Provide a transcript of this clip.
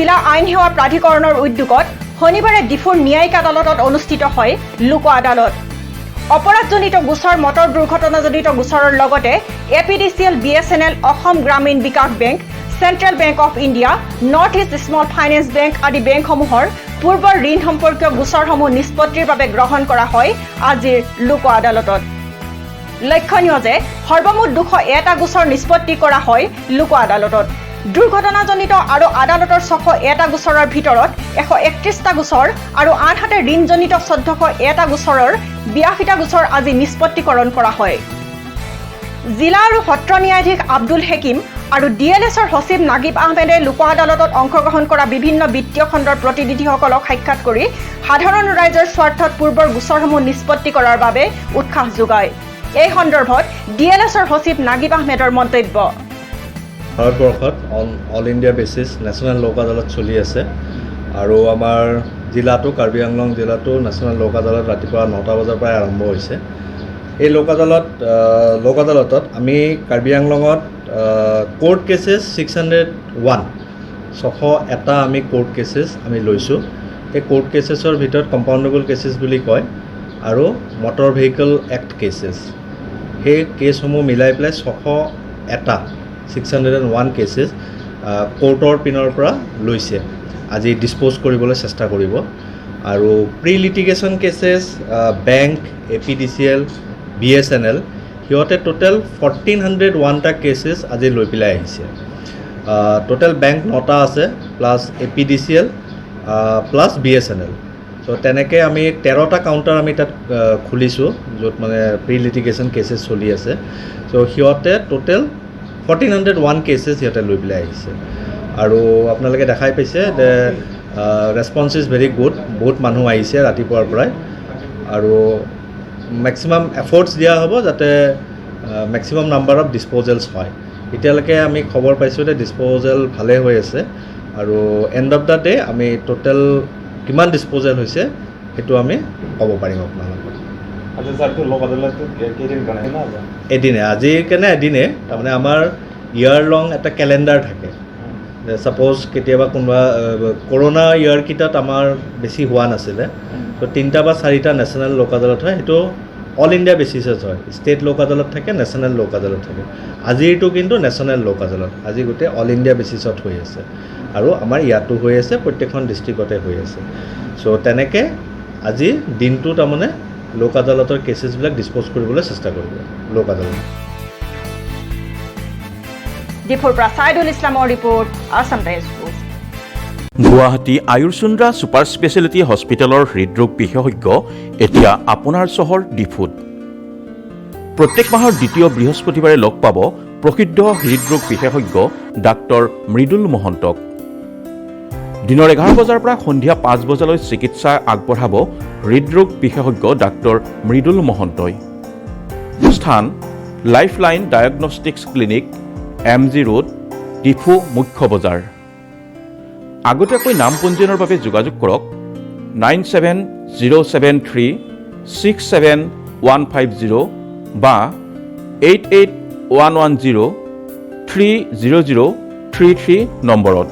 জিলা আইন সেৱা প্ৰাধিকৰণৰ উদ্যোগত শনিবাৰে ডিফুৰ ন্যায়িক আদালতত অনুষ্ঠিত হয় লোক আদালত। অপৰাধজনিত গোচৰ মটৰ দুৰ্ঘটনাজনিত গোচৰৰ লগতে APDCL BSNL Assam Gramin Vikash bank central bank of India north east small finance bank আদি বেংকসমূহৰ পূৰ্বৰ ঋণ সম্পৰ্কীয় গোচৰসমূহ নিষ্পত্তিৰ বাবে গ্ৰহণ কৰা হয় আজিৰ লোক আদালতত। লক্ষণীয় যে সৰ্বমুঠ 201টা গোচৰ নিষ্পত্তি কৰা হয় লোক আদালতত। দুৰ্ঘটনাজনিত আৰু আদালতৰ 601টা গোচৰৰ ভিতৰত 131টা গোচৰ আৰু আনহাতে ঋণজনিত 1401টা গোচৰৰ 82টা গোচৰ আজি নিষ্পত্তিকৰণ কৰা হয়। জিলা আৰু সত্ৰ ন্যায়াধীশ আব্দুল হেকিম আৰু এলএছৰ সচিব নাগিব আহমেদে লোক আদালতত অংশগ্ৰহণ কৰা বিভিন্ন বিত্তীয় খণ্ডৰ প্ৰতিনিধিসকলক সাক্ষাৎ কৰি সাধাৰণ ৰাইজৰ স্বাৰ্থত পূৰ্বৰ গোচৰসমূহ নিষ্পত্তি কৰাৰ বাবে উৎসাহ যোগায়। এই সন্দৰ্ভত এলএছৰ সচিব নাগিব আহমেদৰ মন্তব্য। ভাৰতবৰ্ষত অল ইণ্ডিয়া বেচিছ নেশ্যনেল লোক আদালত চলি আছে আৰু আমাৰ জিলাটো কাৰ্বি আংলং জিলাটো নেশ্যনেল লোক আদালত ৰাতিপুৱা 9টা বজাৰ পৰাই আৰম্ভ হৈছে। এই লোক আদালতত আমি কাৰ্বি আংলঙত কোৰ্ট কেছেছ 601টা আমি কোৰ্ট কেছেছ আমি লৈছোঁ। এই কোৰ্ট কেছেছৰ ভিতৰত কম্পাউণ্ডেবল কেছেছ বুলি কয় আৰু মটৰ ভেহিকল এক্ট কেছেছ, সেই কেছসমূহ মিলাই পেলাই 601 কেছেছ কোৰ্টৰ পিনৰ পৰা লৈছে, আজি ডিছপ'জ কৰিবলৈ চেষ্টা কৰিব। আৰু pre litigation cases bank APDCL BSNL সিহঁতে টোটেল 1401টা কেছেছ আজি লৈ পেলাই আহিছে। টোটেল বেংক 9টা আছে প্লাছ এপিডিচিএল প্লাছ বিএছএনএল। চ' তেনেকৈ আমি 13টা কাউণ্টাৰ আমি তাত খুলিছোঁ য'ত মানে প্ৰি লিটিগেশ্যন কেছেছ চলি আছে। চ' সিহঁতে টোটেল 1401 কেছেছ সিহঁতে লৈ পেলাই আহিছে। আৰু আপোনালোকে দেখাই পাইছে যে ৰেছপন্স ইজ ভেৰি গুড, বহুত মানুহ আহিছে ৰাতিপুৱাৰ পৰাই আৰু মেক্সিমাম এফৰ্টছ দিয়া হ'ব যাতে মেক্সিমাম নাম্বাৰ অফ ডিছপ'জেলছ হয়। এতিয়ালৈকে আমি খবৰ পাইছোঁ যে ডিছপ'জেল ভালে হৈ আছে আৰু এণ্ড অফ দ্য ডে আমি টোটেল কিমান ডিছপ'জেল হৈছে সেইটো আমি ক'ব পাৰিম আপোনালোকক। এদিনে আজিৰ কাৰণে এদিনে তাৰমানে আমাৰ ইয়াৰ লং এটা কেলেণ্ডাৰ থাকে। ছাপ'জ কেতিয়াবা কোনোবা কৰোণা ইয়াৰকেইটাত আমাৰ বেছি হোৱা নাছিলে, তো 3টা বা 4টা নেশ্যনেল লোক আদালত হয়, সেইটো অল ইণ্ডিয়া বেচিছত হয়। ষ্টেট লোক আদালত থাকে, নেশ্যনেল লোক আদালত থাকে। আজিৰটো কিন্তু নেশ্যনেল লোক আদালত, আজি গোটেই অল ইণ্ডিয়া বেচিছত হৈ আছে আৰু আমাৰ ইয়াতো হৈ আছে, প্ৰত্যেকখন ডিষ্ট্ৰিক্টতে হৈ আছে। চ' তেনেকৈ আজি দিনটো তাৰমানে লোক আদালতৰ কেছেছবিলাক ডিছপ'জ কৰিবলৈ চেষ্টা কৰিব লোক আদালত। ডিফুৰ পৰা ছাইদুল ইছলামৰ report, Assam times. Guwahati Ayursundra super speciality হস্পিটেলৰ হৃদৰোগ বিশেষজ্ঞ এতিয়া আপোনাৰ চহৰ ডিফুত। প্ৰত্যেক মাহৰ দ্বিতীয় বৃহস্পতিবাৰে লগ পাব প্ৰসিদ্ধ হৃদৰোগ বিশেষজ্ঞ ডাক্তৰ মৃদুল মহন্তক। দিনৰ 11 বজাৰ পৰা সন্ধিয়া 5 বজালৈ চিকিৎসা আগবঢ়াব হৃদৰোগ বিশেষজ্ঞ ডাক্তৰ মৃদুল মহন্তই। স্থান lifeline diagnostics clinic, MG road, Diphu মুখ্য বজাৰ। আগতীয়াকৈ নাম পঞ্জীয়নৰ বাবে যোগাযোগ কৰক 9707367150 বা 8811030033 নম্বৰত।